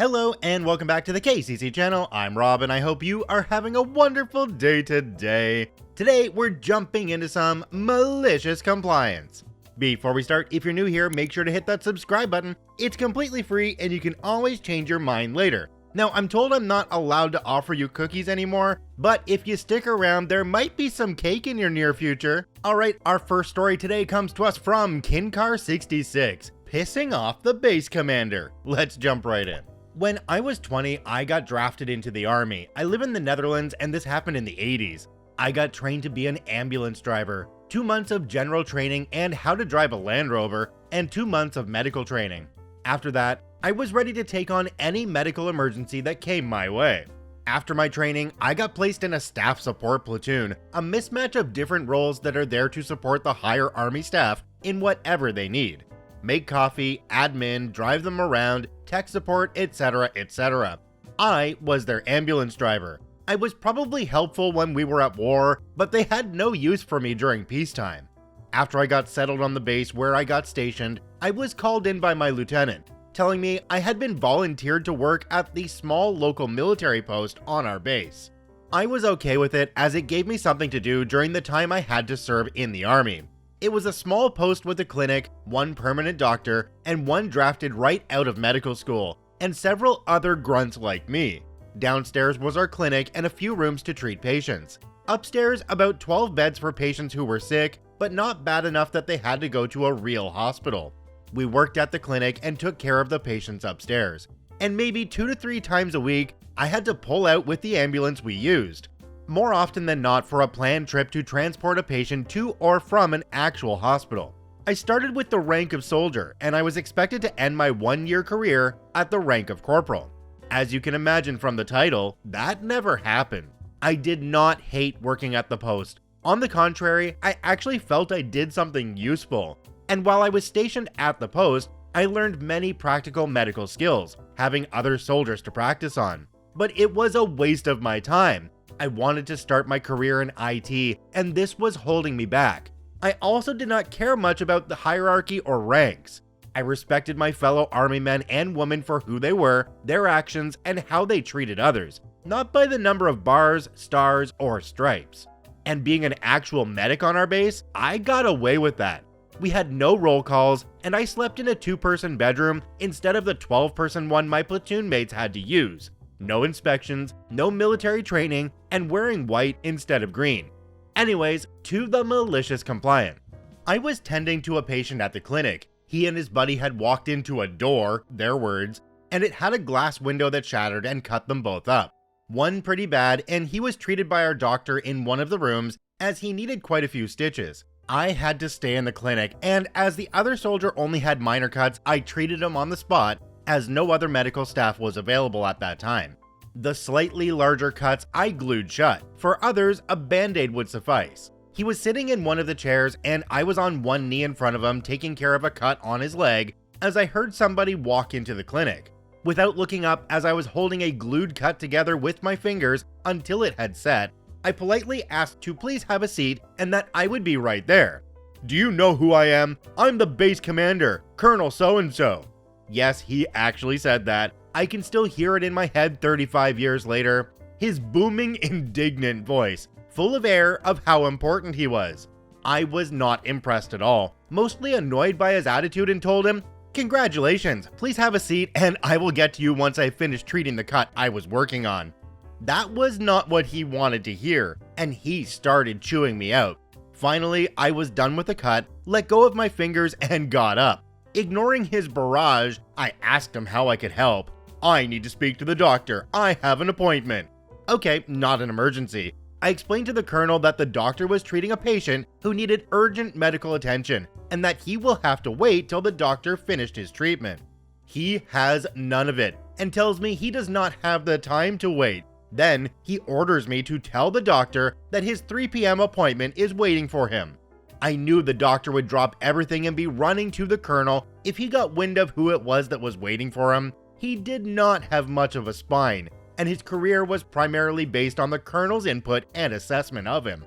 Hello and welcome back to the KCC channel. I'm Rob and I hope you are having a wonderful day today. Today we're jumping into some malicious compliance. Before we start, if you're new here, make sure to hit that subscribe button. It's completely free and you can always change your mind later. Now, I'm told I'm not allowed to offer you cookies anymore, but if you stick around, there might be some cake in your near future. Alright, our first story today comes to us from KinCar66, pissing off the base commander. Let's jump right in. When I was 20, I got drafted into the army. I live in the Netherlands and this happened in the 80s. I got trained to be an ambulance driver, 2 months of general training and how to drive a Land Rover, and 2 months of medical training. After that, I was ready to take on any medical emergency that came my way. After my training, I got placed in a staff support platoon, a mismatch of different roles that are there to support the higher army staff in whatever they need. Make coffee, admin, drive them around, tech support, etc, etc. I was their ambulance driver. I was probably helpful when we were at war, but they had no use for me during peacetime. After I got settled on the base where I got stationed, I was called in by my lieutenant, telling me I had been volunteered to work at the small local military post on our base. I was okay with it as it gave me something to do during the time I had to serve in the army. It was a small post with a clinic, 1 permanent doctor, and 1 drafted right out of medical school, and several other grunts like me. Downstairs was our clinic and a few rooms to treat patients. Upstairs, about 12 beds for patients who were sick, but not bad enough that they had to go to a real hospital. We worked at the clinic and took care of the patients upstairs. And maybe 2 to 3 times a week, I had to pull out with the ambulance we used. More often than not for a planned trip to transport a patient to or from an actual hospital. I started with the rank of soldier, and I was expected to end my 1-year career at the rank of corporal. As you can imagine from the title, that never happened. I did not hate working at the post. On the contrary, I actually felt I did something useful. And while I was stationed at the post, I learned many practical medical skills, having other soldiers to practice on. But it was a waste of my time. I wanted to start my career in IT, and this was holding me back. I also did not care much about the hierarchy or ranks. I respected my fellow army men and women for who they were, their actions, and how they treated others, not by the number of bars, stars, or stripes. And being an actual medic on our base, I got away with that. We had no roll calls, and I slept in a 2-person bedroom instead of the 12-person one my platoon mates had to use. No inspections, no military training, and wearing white instead of green. Anyways, to the malicious compliant. I was tending to a patient at the clinic. He and his buddy had walked into a door, their words, and it had a glass window that shattered and cut them both up. One pretty bad, and he was treated by our doctor in one of the rooms as he needed quite a few stitches. I had to stay in the clinic, and as the other soldier only had minor cuts, I treated him on the spot as no other medical staff was available at that time. The slightly larger cuts I glued shut. For others, a band-aid would suffice. He was sitting in one of the chairs and I was on one knee in front of him taking care of a cut on his leg as I heard somebody walk into the clinic. Without looking up as I was holding a glued cut together with my fingers until it had set, I politely asked to please have a seat and that I would be right there. "Do you know who I am? I'm the base commander, Colonel so-and-so." Yes, he actually said that. I can still hear it in my head 35 years later. His booming, indignant voice, full of air of how important he was. I was not impressed at all, mostly annoyed by his attitude and told him, "Congratulations, please have a seat and I will get to you once I finish treating the cut I was working on." That was not what he wanted to hear, and he started chewing me out. Finally, I was done with the cut, let go of my fingers and got up. Ignoring his barrage, I asked him how I could help. "I need to speak to the doctor. I have an appointment." Okay, not an emergency. I explained to the colonel that the doctor was treating a patient who needed urgent medical attention and that he will have to wait till the doctor finished his treatment. He has none of it and tells me he does not have the time to wait. Then he orders me to tell the doctor that his 3 p.m. appointment is waiting for him. I knew the doctor would drop everything and be running to the colonel if he got wind of who it was that was waiting for him. He did not have much of a spine, and his career was primarily based on the colonel's input and assessment of him.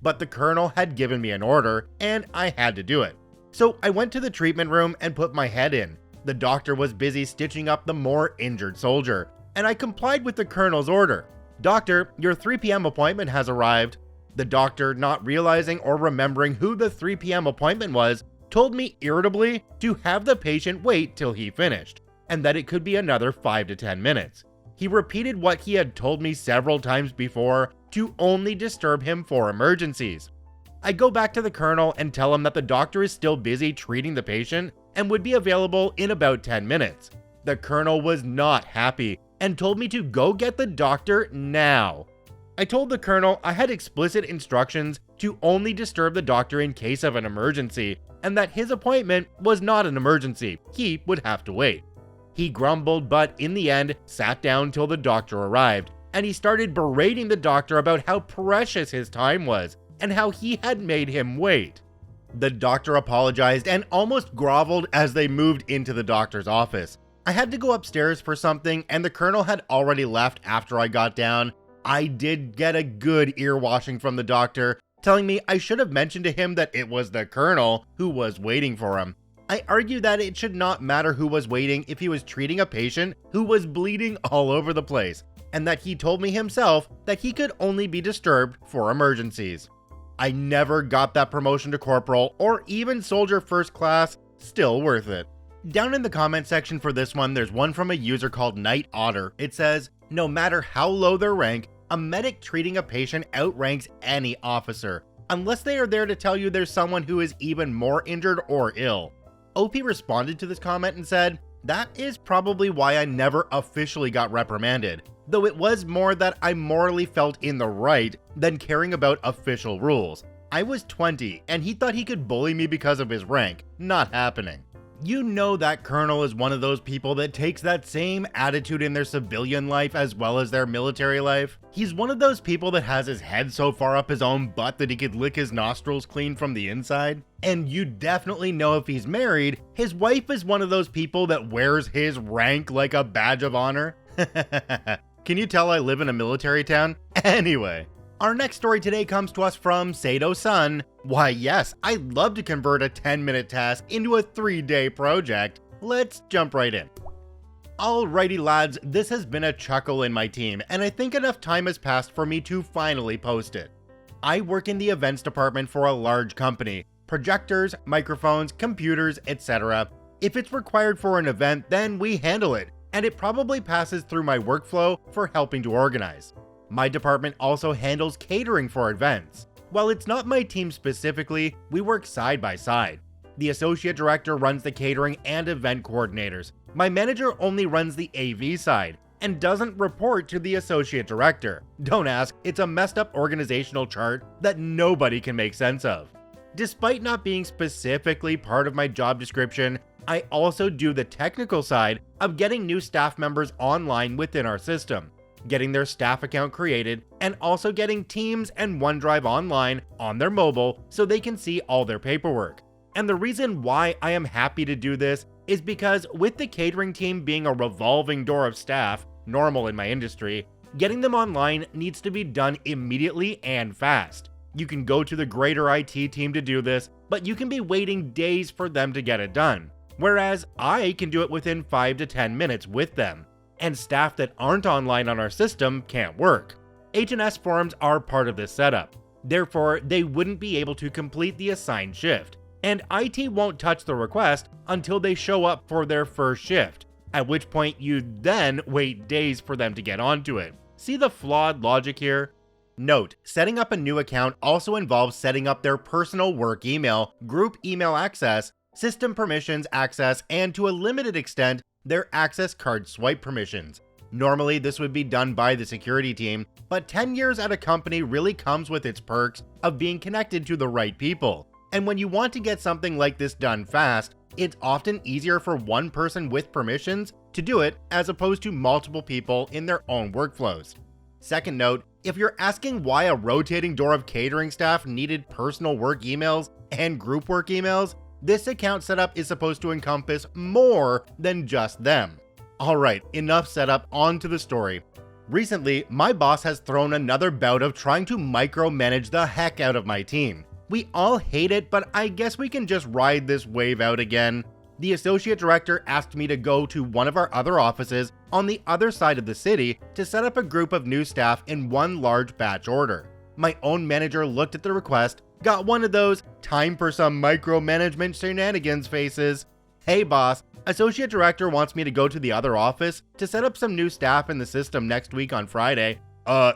But the colonel had given me an order, and I had to do it. So I went to the treatment room and put my head in. The doctor was busy stitching up the more injured soldier, and I complied with the colonel's order. "Doctor, your 3 p.m. appointment has arrived." The doctor, not realizing or remembering who the 3 p.m. appointment was, told me irritably to have the patient wait till he finished, and that it could be another 5 to 10 minutes. He repeated what he had told me several times before, to only disturb him for emergencies. I go back to the colonel and tell him that the doctor is still busy treating the patient and would be available in about 10 minutes. The colonel was not happy and told me to go get the doctor now. I told the colonel I had explicit instructions to only disturb the doctor in case of an emergency, and that his appointment was not an emergency. He would have to wait. He grumbled, but in the end sat down till the doctor arrived, and he started berating the doctor about how precious his time was and how he had made him wait. The doctor apologized and almost groveled as they moved into the doctor's office. I had to go upstairs for something, and the colonel had already left after I got down. I did get a good ear washing from the doctor, telling me I should have mentioned to him that it was the colonel who was waiting for him. I argue that it should not matter who was waiting if he was treating a patient who was bleeding all over the place, and that he told me himself that he could only be disturbed for emergencies. I never got that promotion to corporal or even soldier first class, still worth it. Down in the comment section for this one, there's one from a user called Night Otter. It says, "No matter how low their rank, a medic treating a patient outranks any officer, unless they are there to tell you there's someone who is even more injured or ill." OP responded to this comment and said, "That is probably why I never officially got reprimanded, though it was more that I morally felt in the right than caring about official rules. I was 20 and he thought he could bully me because of his rank. Not happening." You know that colonel is one of those people that takes that same attitude in their civilian life as well as their military life. He's one of those people that has his head so far up his own butt that he could lick his nostrils clean from the inside. And you definitely know if he's married, his wife is one of those people that wears his rank like a badge of honor. Can you tell I live in a military town? Anyway. Our next story today comes to us from SadowSon. Why yes, I'd love to convert a 10-minute task into a 3-day project. Let's jump right in. Alrighty lads, this has been a chuckle in my team, and I think enough time has passed for me to finally post it. I work in the events department for a large company. Projectors, microphones, computers, etc. If it's required for an event, then we handle it, and it probably passes through my workflow for helping to organize. My department also handles catering for events. While it's not my team specifically, we work side by side. The associate director runs the catering and event coordinators. My manager only runs the AV side and doesn't report to the associate director. Don't ask, it's a messed up organizational chart that nobody can make sense of. Despite not being specifically part of my job description, I also do the technical side of getting new staff members online within our system, getting their staff account created, and also getting Teams and OneDrive online on their mobile so they can see all their paperwork. And the reason why I am happy to do this is because with the catering team being a revolving door of staff, normal in my industry, getting them online needs to be done immediately and fast. You can go to the greater IT team to do this, but you can be waiting days for them to get it done. Whereas I can do it within 5 to 10 minutes with them. And staff that aren't online on our system can't work. H&S forms are part of this setup. Therefore, they wouldn't be able to complete the assigned shift. And IT won't touch the request until they show up for their first shift, at which point you then wait days for them to get onto it. See the flawed logic here? Note, setting up a new account also involves setting up their personal work email, group email access, system permissions access, and to a limited extent, their access card swipe permissions. Normally, this would be done by the security team, but 10 years at a company really comes with its perks of being connected to the right people. And when you want to get something like this done fast, it's often easier for one person with permissions to do it as opposed to multiple people in their own workflows. Second note, if you're asking why a rotating door of catering staff needed personal work emails and group work emails, this account setup is supposed to encompass more than just them. Alright, enough setup, on to the story. Recently, my boss has thrown another bout of trying to micromanage the heck out of my team. We all hate it, but I guess we can just ride this wave out again. the associate director asked me to go to one of our other offices on the other side of the city to set up a group of new staff in one large batch order. My own manager looked at the request, got one of those time for some micromanagement shenanigans faces. Hey boss, associate director wants me to go to the other office to set up some new staff in the system next week on Friday.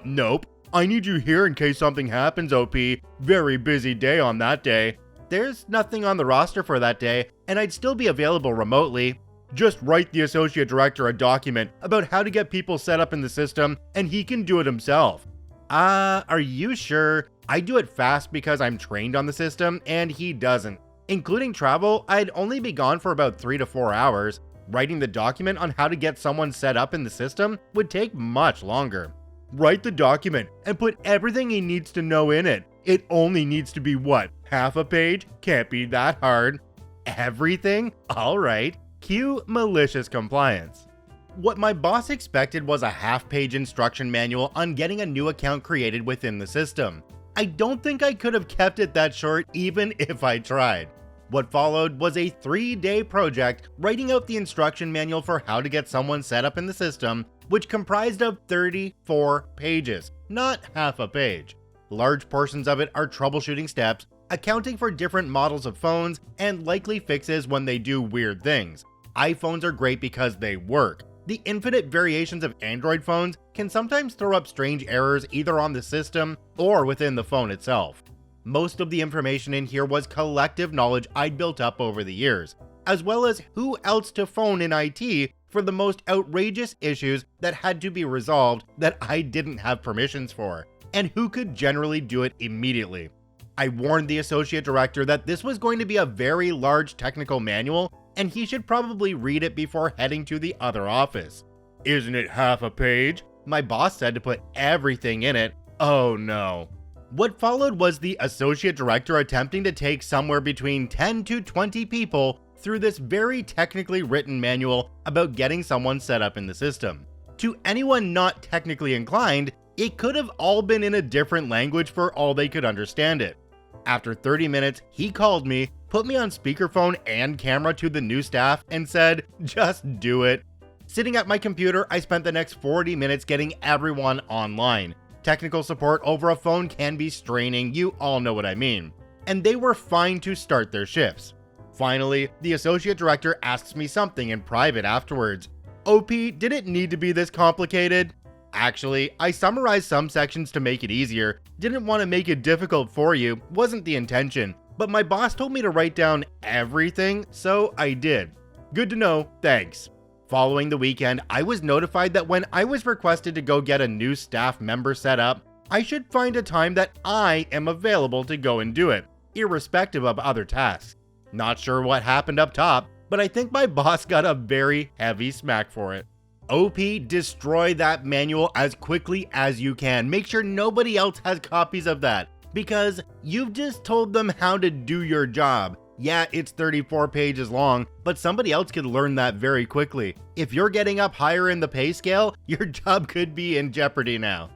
Nope. I need you here in case something happens, OP. Very busy day on that day. There's nothing on the roster for that day, and I'd still be available remotely. Just write the associate director a document about how to get people set up in the system, and he can do it himself. Are you sure? I do it fast because I'm trained on the system, and he doesn't. Including travel, I'd only be gone for about 3 to 4 hours. Writing the document on how to get someone set up in the system would take much longer. Write the document and put everything he needs to know in it. It only needs to be what? Half a page? Can't be that hard. Everything? Alright. Cue malicious compliance. What my boss expected was a half-page instruction manual on getting a new account created within the system. I don't think I could have kept it that short even if I tried. What followed was a 3-day project writing out the instruction manual for how to get someone set up in the system, which comprised of 34 pages, not half a page. Large portions of it are troubleshooting steps, accounting for different models of phones, and likely fixes when they do weird things. iPhones are great because they work. The infinite variations of Android phones can sometimes throw up strange errors either on the system or within the phone itself. Most of the information in here was collective knowledge I'd built up over the years, as well as who else to phone in IT for the most outrageous issues that had to be resolved that I didn't have permissions for, and who could generally do it immediately. I warned the associate director that this was going to be a very large technical manual, and he should probably read it before heading to the other office. Isn't it half a page? My boss said to put everything in it. Oh no. What followed was the associate director attempting to take somewhere between 10 to 20 people through this very technically written manual about getting someone set up in the system. To anyone not technically inclined, it could have all been in a different language for all they could understand it. After 30 minutes, he called me, put me on speakerphone and camera to the new staff, and said, just do it. Sitting at my computer, I spent the next 40 minutes getting everyone online. Technical support over a phone can be straining, you all know what I mean. And they were fine to start their shifts. Finally, the associate director asks me something in private afterwards. OP, did it need to be this complicated? Actually, I summarized some sections to make it easier. Didn't want to make it difficult for you, wasn't the intention. But my boss told me to write down everything, so I did. Good to know, thanks. Following the weekend, I was notified that when I was requested to go get a new staff member set up, I should find a time that I am available to go and do it, irrespective of other tasks. Not sure what happened up top, but I think my boss got a very heavy smack for it. OP, destroy that manual as quickly as you can. Make sure nobody else has copies of that, because you've just told them how to do your job. Yeah, it's 34 pages long, but somebody else could learn that very quickly. If you're getting up higher in the pay scale, your job could be in jeopardy now.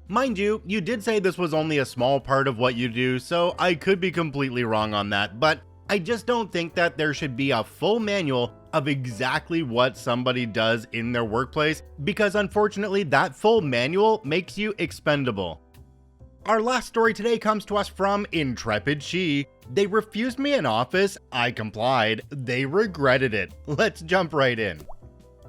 Mind you, you did say this was only a small part of what you do, so I could be completely wrong on that, but I just don't think that there should be a full manual of exactly what somebody does in their workplace, because unfortunately that full manual makes you expendable. Our last story today comes to us from intrepidshe. They refused me an office, I complied, they regretted it. Let's jump right in.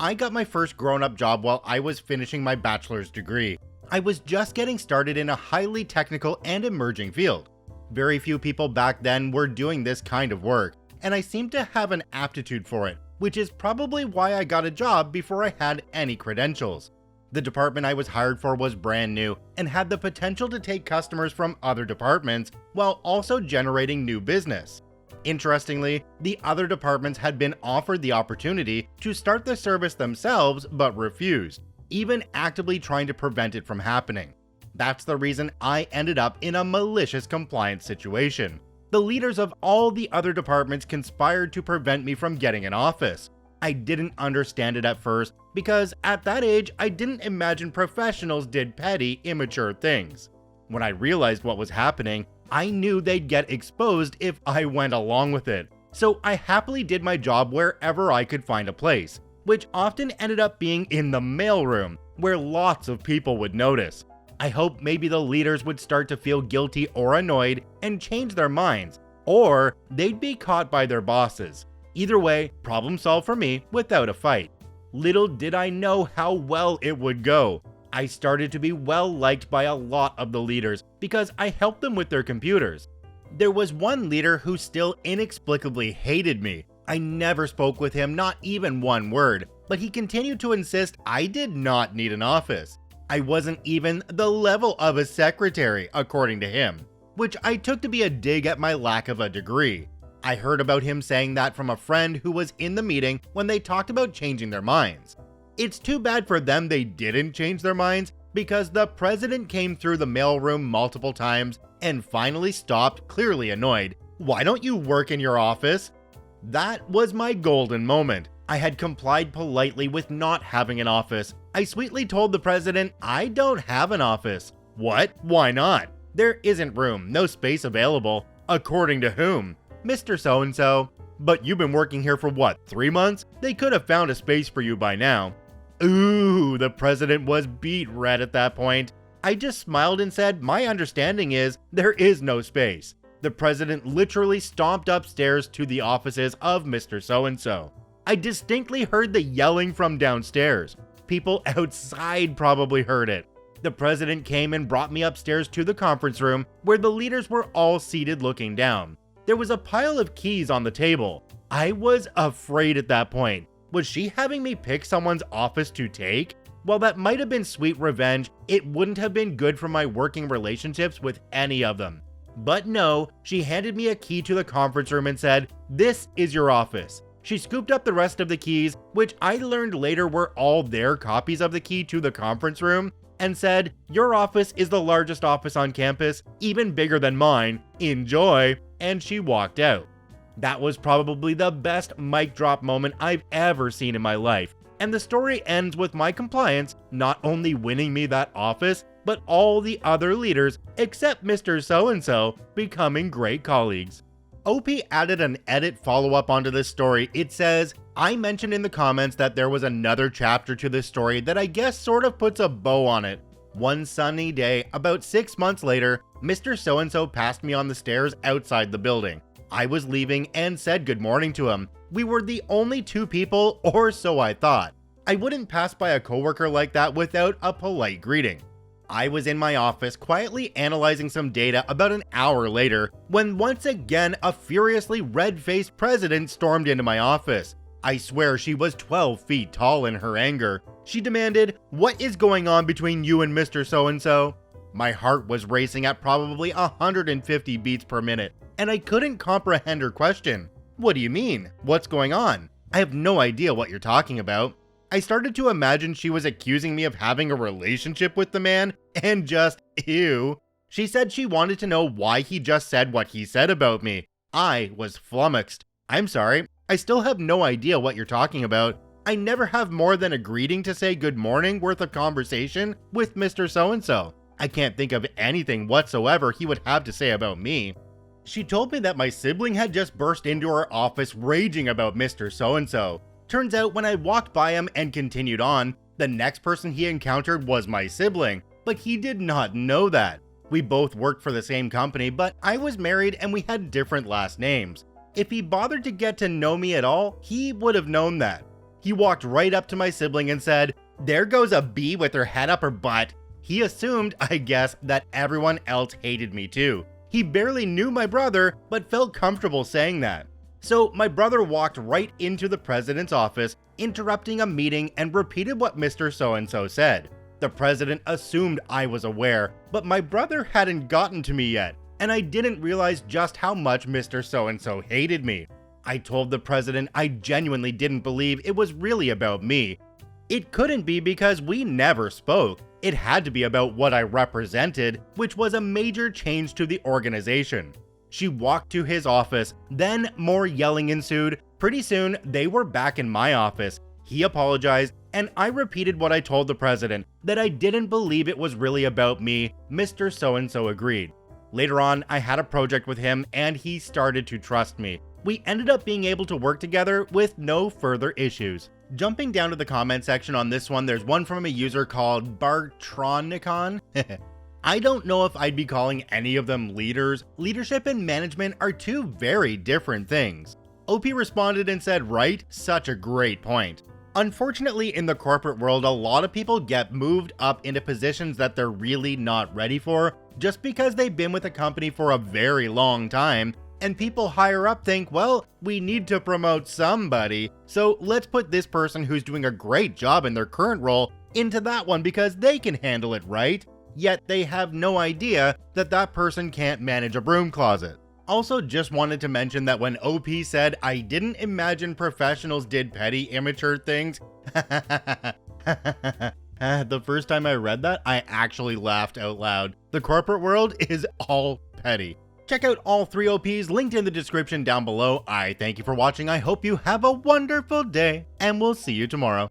I got my first grown-up job while I was finishing my bachelor's degree. I was just getting started in a highly technical and emerging field. Very few people back then were doing this kind of work, and I seemed to have an aptitude for it, which is probably why I got a job before I had any credentials. The department I was hired for was brand new and had the potential to take customers from other departments while also generating new business. Interestingly, the other departments had been offered the opportunity to start the service themselves but refused, even actively trying to prevent it from happening. That's the reason I ended up in a malicious compliance situation. The leaders of all the other departments conspired to prevent me from getting an office. I didn't understand it at first because at that age I didn't imagine professionals did petty, immature things. When I realized what was happening, I knew they'd get exposed if I went along with it. So I happily did my job wherever I could find a place, which often ended up being in the mailroom, where lots of people would notice. I hope maybe the leaders would start to feel guilty or annoyed and change their minds, or they'd be caught by their bosses. Either way, problem solved for me without a fight. Little did I know how well it would go. I started to be well liked by a lot of the leaders because I helped them with their computers. There was one leader who still inexplicably hated me. I never spoke with him, not even one word, but he continued to insist I did not need an office. I wasn't even the level of a secretary, according to him, which I took to be a dig at my lack of a degree. I heard about him saying that from a friend who was in the meeting when they talked about changing their minds. It's too bad for them they didn't change their minds, because the president came through the mailroom multiple times and finally stopped, clearly annoyed. "Why don't you work in your office?" That was my golden moment. I had complied politely with not having an office. I sweetly told the president, "I don't have an office." "What? Why not?" "There isn't room, no space available." "According to whom?" "Mr. So-and-so." "But you've been working here for what, 3 months? They could have found a space for you by now." Ooh, the president was beet red at that point. I just smiled and said, "My understanding is there is no space." The president literally stomped upstairs to the offices of Mr. So-and-so. I distinctly heard the yelling from downstairs. People outside probably heard it. The president came and brought me upstairs to the conference room where the leaders were all seated looking down. There was a pile of keys on the table. I was afraid at that point. Was she having me pick someone's office to take? While that might have been sweet revenge, it wouldn't have been good for my working relationships with any of them. But no, she handed me a key to the conference room and said, "This is your office." She scooped up the rest of the keys, which I learned later were all their copies of the key to the conference room, and said, "Your office is the largest office on campus, even bigger than mine. Enjoy," and she walked out. That was probably the best mic drop moment I've ever seen in my life. And the story ends with my compliance not only winning me that office, but all the other leaders, except Mr. So-and-so, becoming great colleagues. OP added an edit follow-up onto this story. It says, "I mentioned in the comments that there was another chapter to this story that I guess sort of puts a bow on it. One sunny day, about 6 months later, Mr. So-and-so passed me on the stairs outside the building. I was leaving and said good morning to him. We were the only 2 people, or so I thought. I wouldn't pass by a coworker like that without a polite greeting. I was in my office quietly analyzing some data about an hour later when once again a furiously red-faced president stormed into my office. I swear she was 12 feet tall in her anger. She demanded, "What is going on between you and Mr. So-and-so?" My heart was racing at probably 150 beats per minute, and I couldn't comprehend her question. "What do you mean? What's going on? I have no idea what you're talking about." I started to imagine she was accusing me of having a relationship with the man, and just, ew. She said she wanted to know why he just said what he said about me. I was flummoxed. "I'm sorry, I still have no idea what you're talking about. I never have more than a greeting to say good morning worth of conversation with Mr. So-and-so. I can't think of anything whatsoever he would have to say about me." She told me that my sibling had just burst into her office raging about Mr. So-and-so. Turns out when I walked by him and continued on, the next person he encountered was my sibling, but he did not know that. We both worked for the same company, but I was married and we had different last names. If he bothered to get to know me at all, he would have known that. He walked right up to my sibling and said, "There goes a bee with her head up her butt." He assumed, I guess, that everyone else hated me too. He barely knew my brother, but felt comfortable saying that. So my brother walked right into the president's office, interrupting a meeting, and repeated what Mr. So-and-so said. The president assumed I was aware, but my brother hadn't gotten to me yet, and I didn't realize just how much Mr. So-and-so hated me. I told the president I genuinely didn't believe it was really about me. It couldn't be because we never spoke. It had to be about what I represented, which was a major change to the organization. She walked to his office, then more yelling ensued. Pretty soon, they were back in my office. He apologized, and I repeated what I told the president, that I didn't believe it was really about me. Mr. So-and-so agreed. Later on, I had a project with him, and he started to trust me. we ended up being able to work together with no further issues. Jumping down to the comment section on this one, there's one from a user called Bartronicon. I don't know if I'd be calling any of them leaders. Leadership and management are two very different things. OP responded and said, right, such a great point. Unfortunately, in the corporate world, a lot of people get moved up into positions that they're really not ready for just because they've been with a company for a very long time, and people higher up think, well, we need to promote somebody, so let's put this person who's doing a great job in their current role into that one because they can handle it, right? Yet they have no idea that that person can't manage a broom closet. Also, just wanted to mention that when OP said, I didn't imagine professionals did petty, immature things, the first time I read that, I actually laughed out loud. The corporate world is all petty. Check out all 3 OPs linked in the description down below. I thank you for watching. I hope you have a wonderful day, and we'll see you tomorrow.